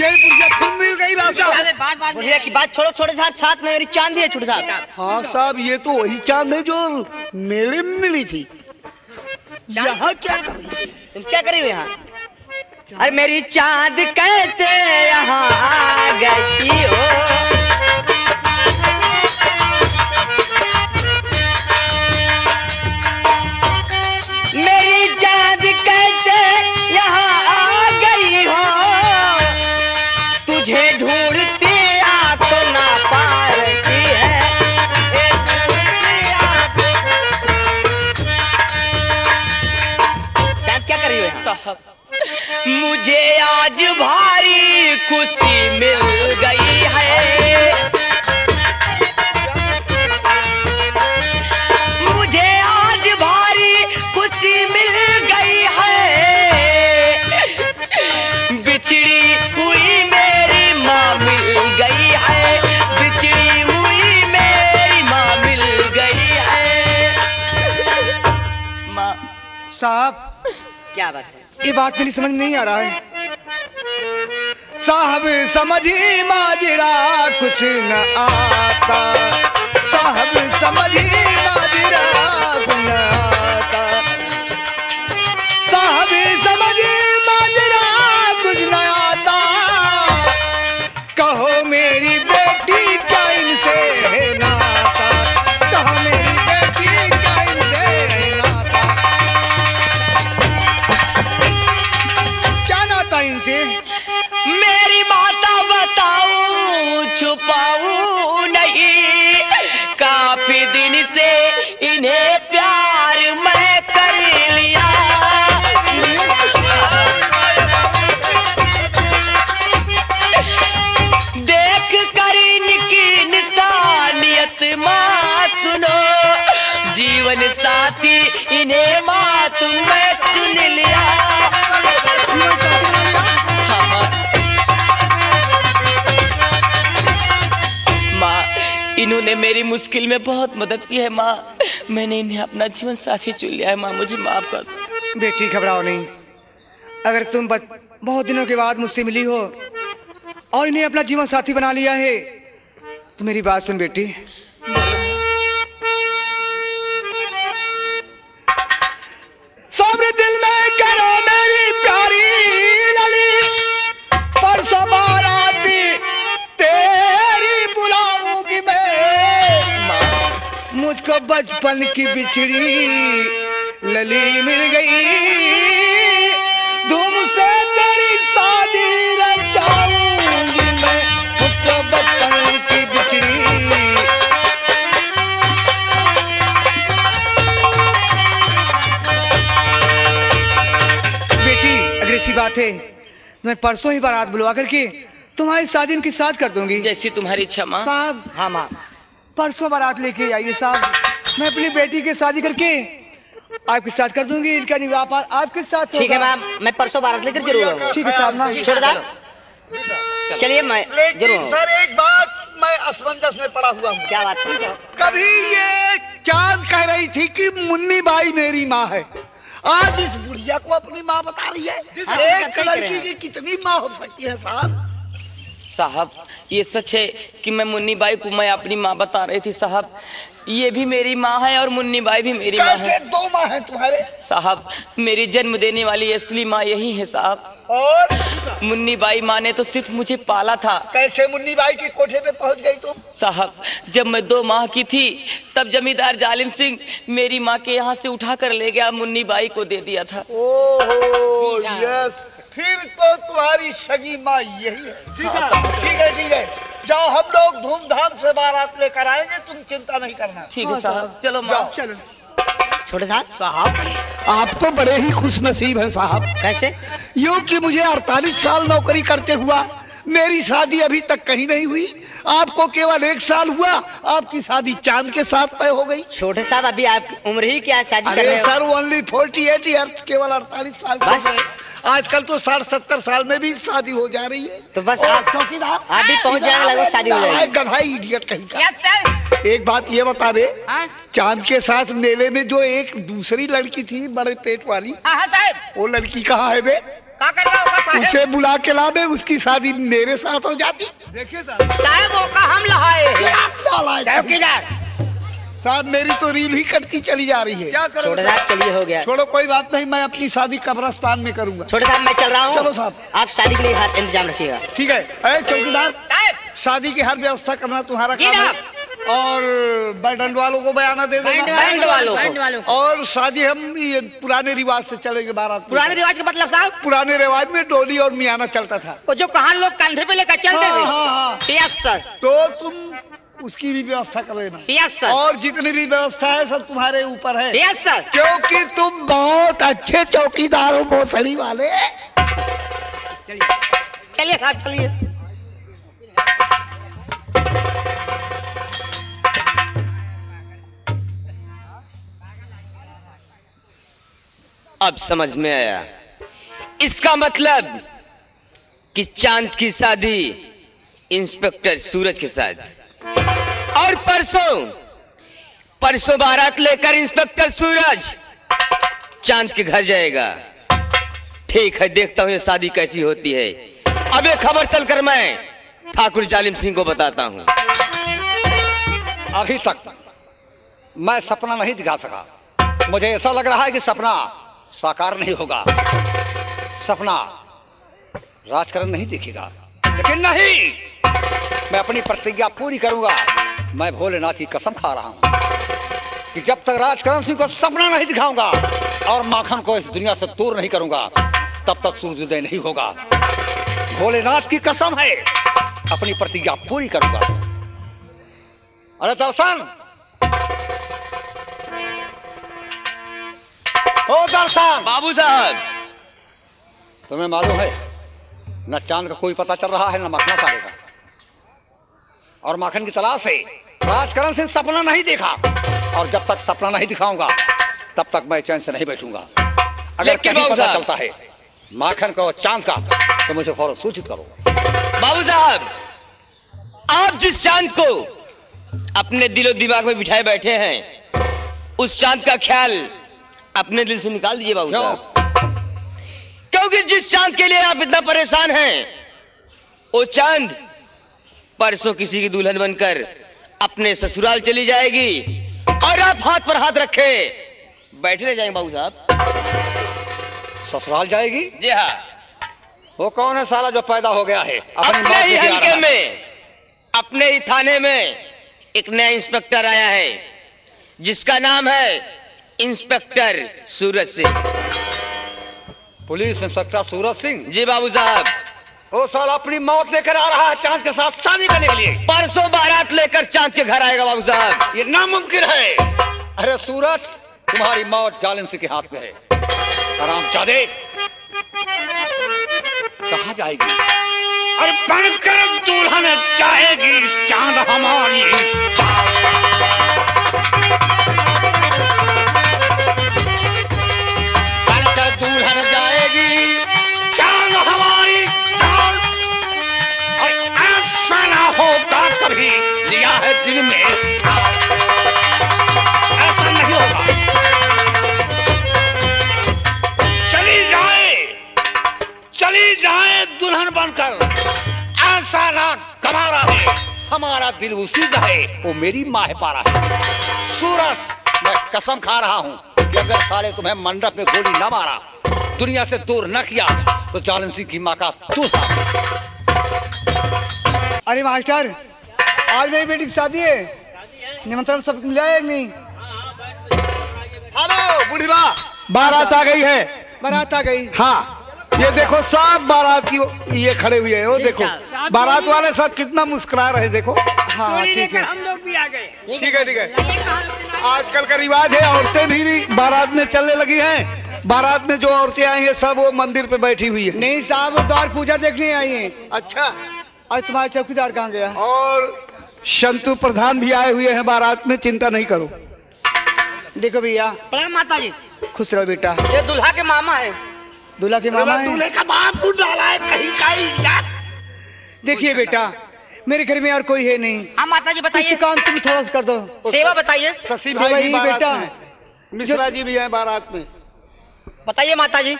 यही पुलिस फिर मिल गई रास्ता। भैया की बात छोड़ो, छोटे साहब साथ में मेरी चांदी है छोटे साहब। हाँ साहब, ये तो वही चांद है जो मेले में मिली थी। यहाँ क्या कर रही है? तुम क्या करे हुए यहाँ? अरे मेरी चांद कैसे यहाँ आ गई हो? मेरी चांद कैसे यहाँ आ गई हो? तुझे ढूंढती आंख ना पाती है। चांद क्या कर रही हो साहब? मुझे आज भारी खुशी मिल गई है, मुझे आज भारी खुशी मिल गई है। बिछड़ी हुई मेरी माँ मिल गई है, बिछड़ी हुई मेरी माँ मिल गई है। माँ साहब, क्या बात है? ये बात मेरी समझ नहीं आ रहा है। साहब समझी माजरा कुछ न आता, साहब समझी माजरा कुछ न आता, साहब समझी माजरा कुछ न आता। कहो मेरी बेटी क्या इनसे है नाता, कहो मेरी बेटी क्या इनसे है नाता। क्या नाता इनसे? मेरी माता बताऊं छुपाऊं नहीं, काफी दिन से इन्हें प्यार सभी ने माँ तुम्हें चुन लिया। जीवन साथी बना लिया। हाँ माँ, माँ इन्होंने मेरी मुश्किल में बहुत मदद की है माँ। मैंने इन्हें अपना जीवन साथी चुन लिया है माँ, मुझे माफ कर दो। बेटी घबराओ नहीं। अगर तुम बहुत दिनों के बाद मुझसे मिली हो और इन्हें अपना जीवन साथी बना लिया है तो मेरी बात सुन बेटी। सब्र दिल में करो मेरी प्यारी लली, परसों बाराती तेरी बुलाऊंगी मैं। मुझको बचपन की बिछड़ी लली मिल गई, धूम से तेरी शादी रचाऊंगी मैं। मुझको बचपन की बिछड़ी। बेटी अगर ऐसी बात है मैं परसों ही बारात बुलवा करके तुम्हारी शादी इनके साथ कर दूंगी। जैसी तुम्हारी इच्छा माँ। साहब हाँ माँ। परसों बारात लेके आइए साहब, मैं अपनी बेटी की शादी करके आपके साथ कर दूंगी। इनका निवाह आपके साथ ठीक है मैम, मैं परसों बारात लेकर जरूर आऊंगा। ठीक है साहब ना। छोड़दार चलिए मैं लेकिन जरूर। सर एक बात मैं असमंजस में पड़ा हुआ हूँ। क्या बात है? कभी ये चांद कह रही थी कि मुन्नी बाई मेरी माँ है, आज इस बुढ़िया को अपनी माँ बता रही है। एक लड़की की कितनी माँ हो सकती है साहब? साहब ये सच है कि मैं मुन्नी बाई को मैं अपनी माँ बता रही थी साहब। ये भी मेरी माँ है और मुन्नी बाई भी मेरी माँ कैसे है। दो माँ है तुम्हारे? साहब मेरी जन्म देने वाली असली माँ यही है साहब। और मुन्नी बाई माँ ने तो सिर्फ मुझे पाला था। कैसे मुन्नी बाई के कोठे पे पहुंच गई तुम? साहब जब मैं 2 माह की थी तब जमींदार जालिम सिंह मेरी माँ के यहाँ से उठा कर ले गया, मुन्नी बाई को दे दिया था। ओहो यस, फिर तो तुम्हारी सगी माँ यही है। ठीक है ठीक है, जाओ हम लोग धूमधाम से बारात लेकर आएंगे, तुम चिंता नहीं करना। ठीक है साहब, चलो माँ। चलो छोटे साहब। साहब आप तो बड़े ही खुश नसीब हैं साहब। कैसे? यूं कि मुझे 48 साल नौकरी करते हुआ मेरी शादी अभी तक कहीं नहीं हुई, आपको केवल 1 साल हुआ, आपकी शादी चांद के साथ तय हो गई। छोटे साहब अभी आपकी उम्र ही क्या है शादी अरे करने? सर ओनली 48 ईयर्स, केवल 48 साल के बस? हो गए। आजकल तो 60-70 साल में भी शादी हो जा रही है। तो बस और आप चौकीदार आप भी पहुंच जाएंगे, लगभग शादी हो जाएगी। गधा इडियट कहीं का। एक बात ये बता दे, चांद के साथ मेले में जो एक दूसरी लड़की थी बड़े पेट वाली, वो लड़की कहाँ है बे? उसे बुला के ला बे, उसकी शादी मेरे साथ हो जाती। साहब वो का हम लहाए। साहब मेरी तो रील ही कटती चली जा रही है। छोटे साहब चलिए हो गया। छोड़ो कोई बात नहीं, मैं अपनी शादी कब्रिस्तान में करूंगा। छोटे साहब मैं चल रहा हूँ। चलो साहब। आप शादी के लिए हाथ इंतजाम रखिएगा। ठीक है। ए चौकीदार, शादी की हर व्यवस्था करना तुम्हारा काम है, और बैंड वालों को बयाना दे देना। बैंड वालों को। और शादी हम ये पुराने रिवाज से चलेंगे। बारात पुराने रिवाज का मतलब साहब? पुराने रिवाज में डोली और मियाना चलता था, वो जो कहां लोग कंधे पे लेकर चलते थे। हाँ। Yes sir. तो तुम उसकी भी व्यवस्था कर लेना। Yes sir. और जितनी भी व्यवस्था है सब तुम्हारे ऊपर है। Yes sir. क्योंकि तुम बहुत अच्छे चौकीदार हो, भोसड़ी वाले। चलिए साहब चलिए। अब समझ में आया, इसका मतलब कि चांद की शादी इंस्पेक्टर सूरज के साथ, और परसों बारात लेकर इंस्पेक्टर सूरज चांद के घर जाएगा। ठीक है, देखता हूं ये शादी कैसी होती है। अब ये खबर चलकर मैं ठाकुर जालिम सिंह को बताता हूं। अभी तक मैं सपना नहीं दिखा सका। मुझे ऐसा लग रहा है कि सपना साकार नहीं होगा, सपना राजकरण नहीं देखेगा। लेकिन नहीं, मैं अपनी प्रतिज्ञा पूरी करूंगा। मैं भोलेनाथ की कसम खा रहा हूं कि जब तक राजकरण सिंह को सपना नहीं दिखाऊंगा और माखन को इस दुनिया से दूर नहीं करूंगा, तब तक सूर्योदय नहीं होगा। भोलेनाथ की कसम है, अपनी प्रतिज्ञा पूरी करूंगा। अरे दर्शन, ओ दर्शन। बाबू साहब, तुम्हें मालूम है न चांद का कोई पता चल रहा है न मखना साले का, और माखन की तलाश है। राजकरण सिंह सपना नहीं देखा, और जब तक सपना नहीं दिखाऊंगा तब तक मैं चैन से नहीं बैठूंगा। अगर लेकिन कहीं बाबू पता साहब- चलता है माखन का और चांद का तो मुझे फौरन सूचित करो। बाबू साहब, आप जिस चांद को अपने दिलो दिमाग में बिठाए बैठे हैं, उस चांद का ख्याल अपने दिल से निकाल दीजिए बाबू क्यों? साहब। क्योंकि जिस चांद के लिए आप इतना परेशान हैं, वो चांद परसों किसी की दुल्हन बनकर अपने ससुराल चली जाएगी और आप हाथ पर हाथ रखे बैठे रह जाएंगे बाबू साहब। ससुराल जाएगी? जी हाँ, वो कौन है साला जो पैदा हो गया है अपनी अपने मौत ही लेके आ हल्के रहा है? में, अपने ही थाने में एक नया इंस्पेक्टर आया है जिसका नाम है inspector Suraj Singh. Police inspector Suraj Singh? जी बाबू साहब, वो साला अपनी मौत लेकर आ रहा है चांद के साथ शादी करने के लिए। परसों बारात लेकर चांद के घर आएगा बाबू साहब। ये नामुमकिन है। अरे सूरज, तुम्हारी मौत जालिम सिंह के हाथ में है। हरामजादे, कहाँ जाएगी? और बनकर दुल्हन जाएगी चांद हमारी। बनकर दुल्हन जाएगी चांद हमारी चांद। और ऐसा ना होगा कभी लिया है दिल में, ऐसा नहीं होगा। चली जाए दुल्हन बनकर, ऐसा ना कमारा है। हमारा दिल उसी का है, वो मेरी माँ है पारा है। सूरज, मैं कसम खा रहा हूँ कि अगर साले तुम्हें मंडप में गोली न मारा, दुनिया से दूर न किया, तो जालिम सिंह की माँ का तू था। अरे मास्टर, आज मेरी बेटी की शादी है, निमंत्रण सब मिला है नहीं? हेलो बूढ़ी माँ, बारात आ गई है। बारात आ गई। हाँ, ये देखो सब बारात की ये खड़े हुए हैं। वो देखो बारात वाले सब कितना मुस्कुरा रहे हैं, देखो। हाँ ठीक है। हम लोग भी आ गए। ठीक है, ठीक है। आजकल का रिवाज है, औरतें भी बारात में चलने लगी हैं। बारात में जो औरतें आई हैं सब वो मंदिर पे बैठी हुई है। नहीं साहब, वो द्वार पूजा देखने आई हैं। अच्छा, आज तुम्हारा चौकीदार कहाँ गया? और शंतु प्रधान भी आए हुए हैं बारात में, चिंता नहीं करो। देखो भैया, प्रणाम माता जी। खुश रहो बेटा। ये दूल्हा के मामा है। दूल्हा के मामा हैं। दूल्हे का बापू डाला है कहीं का इज्जत। देखिए बेटा, मेरे घर में और कोई है नहीं। हाँ माता जी कुछ बताइए, काम तुम थोड़ा सा कर दो। सेवा बताइए। शशि सेवा भाई ही भी बारात बेटा। में, मिश्रा जी भी हैं बारात में। बताइए माता जी।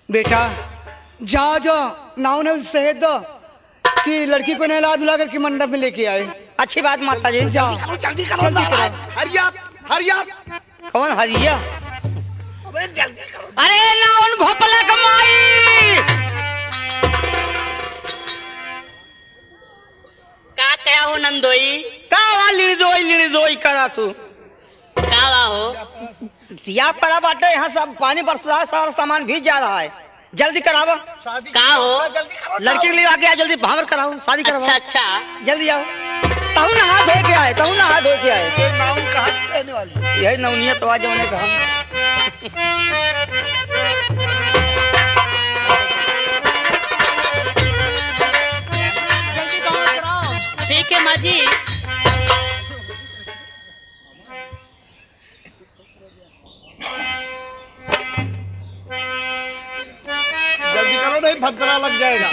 बेटा जाओ जाओ, नाव ने शहद दो कि लड़की को नहला धुला करके मंडप में लेके आए। अच्छी बात माता जी। जाओ जल्दी करो, जल्दी करो। हरिया हरिया। कौन हरिया? अबे जल्दी करो। अरे नाउन घोपला कमाई। का क्या हो नंदोई? का लिणदोई करा तू का हो? दिया पड़ा बाटे, यहाँ सब पानी बरस रहा है, सारा सामान भीग जा रहा है। जल्दी कराओ। शादी का हो? जल्दी करो। लड़की के लिए आके आ, जल्दी भावर कराओ, शादी कराओ। अच्छा अच्छा। जल्दी आओ। तहु नहा धो के आए, तहु नहा धो के आए। ये नाव कहाँ की रहने वाली? यही नवनियत तो आज मैंने कहा। ठीक है माँ जी। जल्दी करो, नहीं भद्रा लग जाएगा।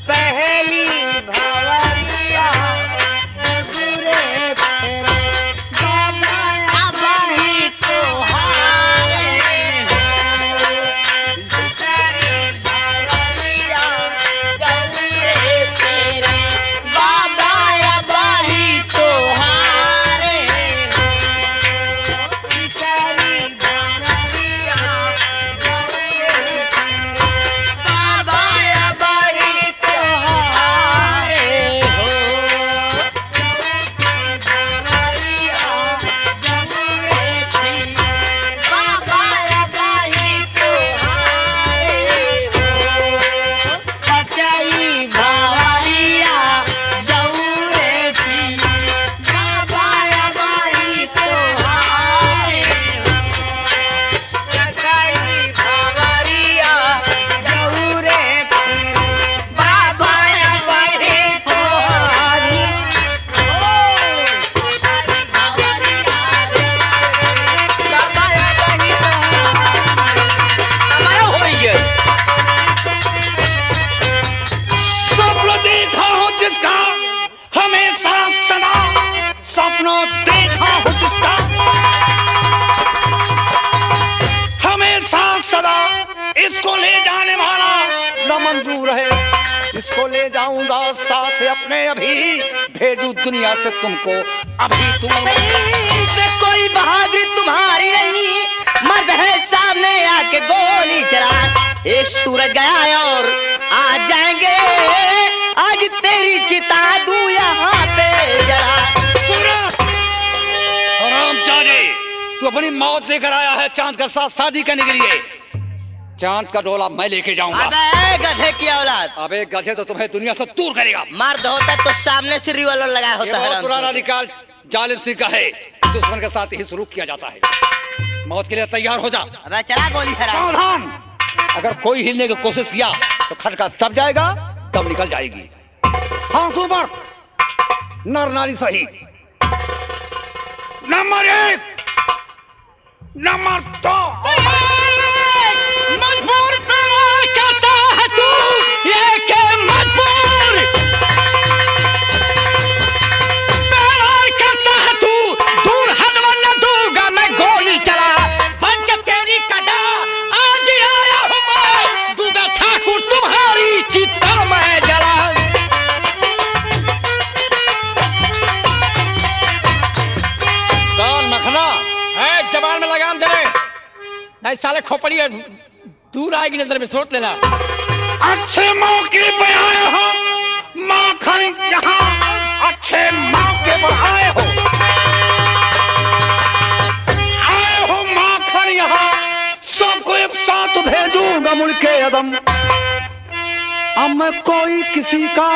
पहली भवरिया बुरे फेरे, बाबा अबही तो हारे दूसरी भवरिया गौरे तेरे, बाबा अबही तो हारे इसको ले जाने वाला न मंजूर है। इसको ले जाऊंगा साथ अपने, अभी भेजू दुनिया से तुमको, अभी तुम। इसमें कोई बहादुरी तुम्हारी नहीं, मर्द है सामने आके गोली चला। एक सूरज गया और आ जाएंगे, आज तेरी चिता दूं यहाँ पे जरा। हरामजादे, तू अपनी मौत लेकर आया है चांद के साथ शादी करने के लिए। चांद का डोला मैं लेके जाऊंगा। अबे गधे की औलाद, अबे गधे तो तुम्हें दुनिया से दूर करेगा। मर्द होता तो सामने से रिवॉल्वर लगाया ये होता बहुत है। पुराना रिकॉर्ड जालिम सिंह का है, दुश्मन के साथ ही शुरू किया जाता है। मौत के लिए तैयार हो जा। अबे चला गोली खराब। सावधान, अगर कोई हिलने की कोशिश किया तो खटका तब जाएगा तब निकल जाएगी। हाँ तू मर, नर नारी सही। Number 1, number 2। मजबूर करता है तू, ये के मजबूर करता है तू, दूर हटवा न दूंगा मैं गोली चला। बन के तेरी कदा आज आया हूँ मैं, दूंगा ठाकुर तुम्हारी चिता में जला। कौन मखना है जबान में लगाम दे रहे, नहीं साले खोपड़ी है, दूर आएगी नजर में, सोच लेना। अच्छे मौके पे आए हो माखन, यहाँ अच्छे मौके पर आए हो माखन, यहाँ सबको एक साथ भेजूंगा मुल्के अदम। अब मैं कोई किसी का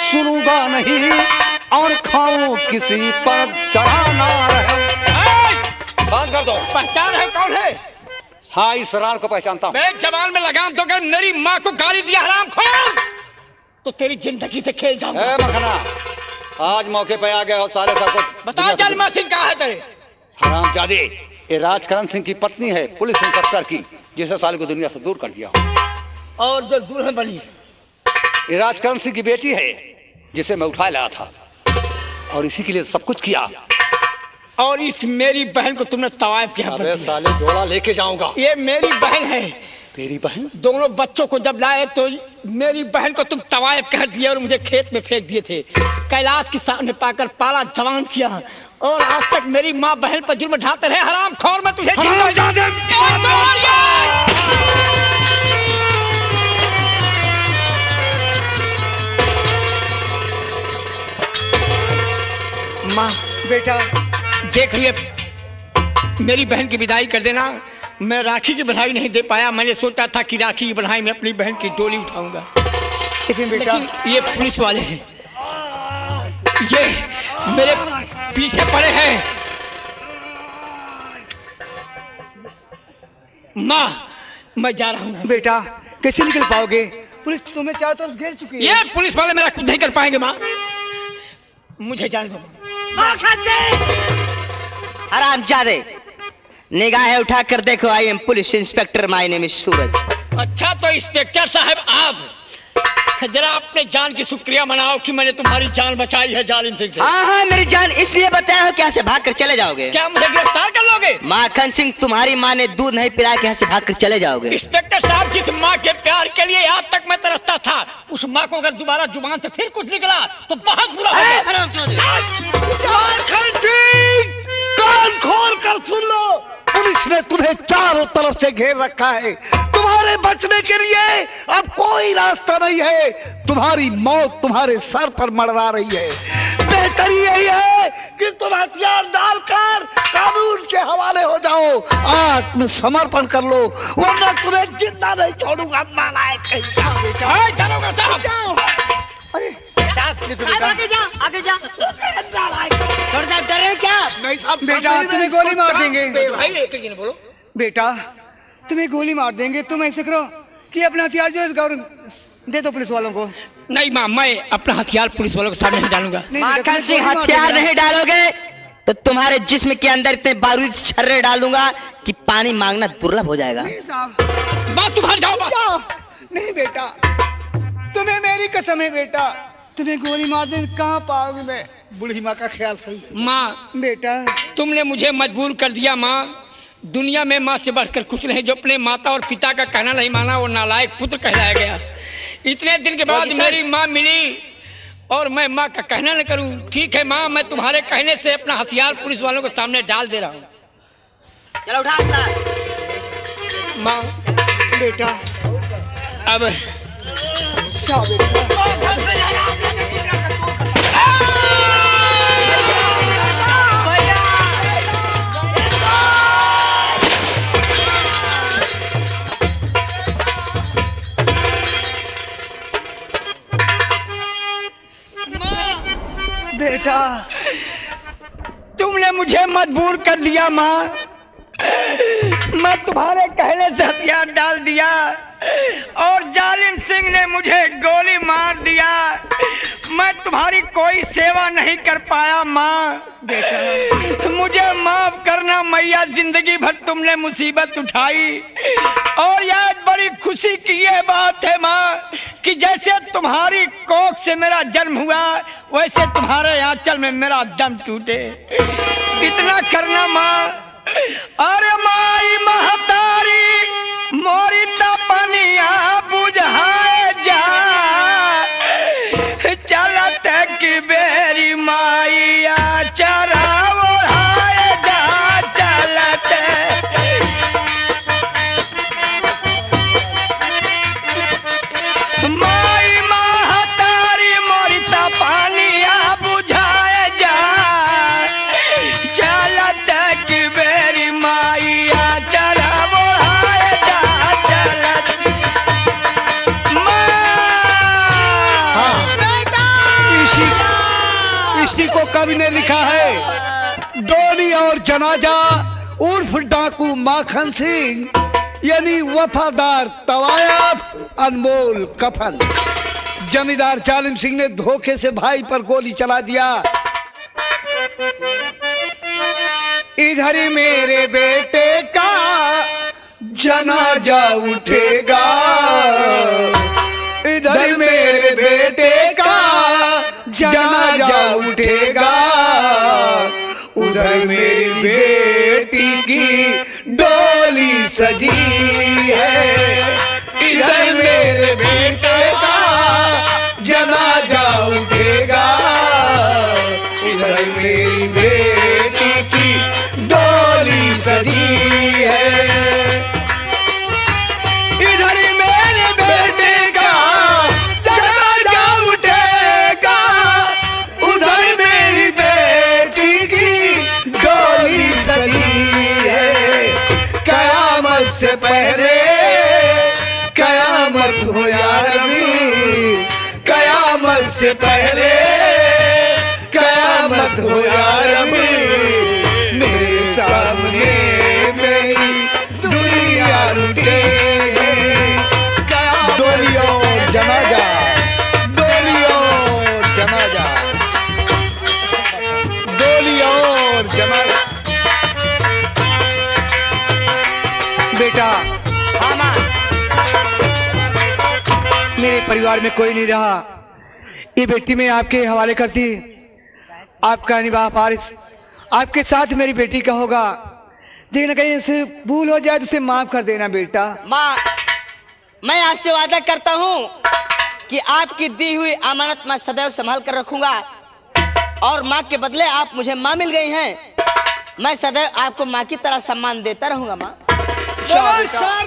सुनूंगा नहीं और खाऊं किसी पर चढ़ाना रहे। बंद कर दो। पहचान है कौन है? हाँ, इस रार को पहचानता हूँ। मैं जबान में लगाम दोगे, मेरी माँ को गाली दिया हरामखोर, तो तेरी जिंदगी से खेल जाऊंगा। ए मखना, आज मौके पे आ गए हो साले सबको। बता जालिमा सिंह कहाँ है तेरे? हरामजादे, ये राजकरण सिंह की पत्नी है, पुलिस इंस्पेक्टर की, जिसे साले को दुनिया से दूर कर दिया हो। और जो दूल्हन बनी, ये राजकरण सिंह की बेटी है, जिसे मैं उठा लाया था और इसी के लिए सब कुछ किया। और इस मेरी बहन को तुमने तवायफ किया। अबे साले, डोला लेके जाऊंगा। ये मेरी बहन है। तेरी बहन? दोनों बच्चों को जब लाए तो मेरी बहन को तुम तवायफ कह दिए और मुझे खेत में फेंक दिए थे। कैलाश के सामने पाकर पाला जवान किया और आज तक मेरी माँ बहन पर जुर्म ढाते रहे। हरामखोर, मैं तुझे माँ बेटा देख लिए, मेरी बहन की विदाई कर देना। मैं राखी की बधाई नहीं दे पाया। मैंने सोचा था कि राखी की बधाई में अपनी बहन की डोली उठाऊंगा, लेकिन बेटा ये पुलिस वाले हैं, ये मेरे पीछे पड़े हैं। माँ मैं जा रहा हूँ। बेटा कैसे निकल पाओगे? पुलिस तुम्हें चारों तरफ घेर चुकी है। ये पुलिस वाले मेरा कुछ नहीं कर पाएंगे। माँ मुझे जाने दो। हरामजादे, निगाहें उठा कर देखो, I am police inspector, my name is Suraj. अच्छा तो इंस्पेक्टर साहब आप जरा अपने जान की शुक्रिया मनाओ कि मैंने तुम्हारी जान बचाई है जालिम सिंह से। हाँ हाँ, मेरी जान इसलिए बताया हो कि यहाँ से भाग कर चले जाओगे। क्या मुझे गिरफ्तार कर लोगे? माखन सिंह, तुम्हारी माँ ने दूध नहीं पिलाया कि यहाँ से भाग कर चले जाओगे। इंस्पेक्टर साहब, जिस माँ के प्यार के लिए आज तक मैं तरसता था, उस माँ को अगर दोबारा जुबान से फिर कुछ निकला तो बहुत बुरा होगा। कान खोल कर सुन लो, पुलिस ने तुम्हें चारों तरफ से घेर रखा है। तुम्हारे बचने के लिए अब कोई रास्ता नहीं है। तुम्हारी मौत तुम्हारे सर पर मंडरा रही है। बेहतर यही है कि तुम हथियार डालकर कानून के हवाले हो जाओ, आत्मसमर्पण कर लो, वरना तुम्हें जिंदा नहीं छोड़ूंगा। नालायक कहीं जाओ। आगे जा, आगे जा। छोड़ जा, डरे क्या? नहीं साहब, बेटा तुम्हें गोली मार देंगे। बोलो। बेटा तुम्हें गोली मार देंगे। तुम ऐसे करो कि अपना हथियार जो है दे दो पुलिस वालों को। नहीं माँ, मैं अपना हथियार पुलिस वालों के सामने नहीं डालूंगा। माखन सिंह, हथियार नहीं डालोगे तो तुम्हारे जिस्म के अंदर इतने बारूद छर्रे डालूंगा कि पानी मांगना दुर्लभ हो जाएगा। बात तुम्हारी जाओ। नहीं बेटा, तुम्हें मेरी कसम है बेटा, तुम्हें गोली मार दे कहाँ पाओगे मैं। बूढ़ी माँ का ख्याल सही है। माँ बेटा तुमने मुझे मजबूर कर दिया। माँ दुनिया में माँ से बढ़कर कुछ नहीं। जो अपने माता और पिता का कहना नहीं माना वो नालायक पुत्र कहलाया गया। इतने दिन के बाद मेरी माँ मिली और मैं माँ का कहना न करूं। ठीक है माँ, मैं तुम्हारे कहने से अपना हथियार पुलिस वालों के सामने डाल दे रहा हूँ। चलो उठा अपना। माँ बेटा अब बेटा तुमने मुझे मजबूर कर दिया माँ। मैं तुम्हारे कहने से हथियार डाल दिया और जालिम सिंह ने मुझे गोली मार दिया। मैं तुम्हारी कोई सेवा नहीं कर पाया माँ। बेटा मुझे माफ करना मैया, जिंदगी भर तुमने मुसीबत उठाई और यह बड़ी खुशी की ये बात है माँ कि जैसे तुम्हारी कोख से मेरा जन्म हुआ वैसे तुम्हारे आंचल में मेरा दम टूटे। इतना करना माँ। अरे माई महतारी मोरी तपनिया बुझाए जा, चलत की बेरी माइया चरा ओढ़ाए जा, चलत माई महतारी मोरी तपनिया बुझाए जा, चलत की बेरी माइया चरा ओढ़ाए जा, चलत इसी को कवि ने लिखा है। डोली और जनाजा उर्फ डाकू माखन सिंह यानी वफादार तवायब अनमोल कफन। जमींदार जालिम सिंह ने धोखे से भाई पर गोली चला दिया। इधर ही मेरे बेटे का जनाजा उठेगा, इधर मेरे बेटे का जनाजा उठेगा, उधर मेरी बेटी की डोली सजी है। इधर मेरे बेटे का जनाजा उठेगा, इधर मेरी बेटी की डोली सजी है। इधर मेरे बेटे का जनाजा उठेगा, उधर मेरी बेटी की डोली सजी है। कयामत से पहले कयामत हो यार अभी, कयामत से पहले कयामत हो यार अभी, मेरे सामने मेरी दुनिया लुटेगी। डोली और जनाजा, डोली और जनाजा, डोली और जनाजा। बेटा हाँ माँ। मेरे परिवार में कोई नहीं रहा, ये बेटी मैं आपके हवाले करती। आपका निवाह पारिस आपके साथ मेरी बेटी का होगा, लेकिन कहीं ऐसे भूल हो जाए तो उसे माफ कर देना बेटा। माँ मैं आपसे वादा करता हूँ कि आपकी दी हुई अमानत मैं सदैव संभाल कर रखूंगा और माँ के बदले आप मुझे माँ मिल गई हैं। मैं सदैव आपको माँ की तरह सम्मान देता रहूंगा माँ। नमस्कार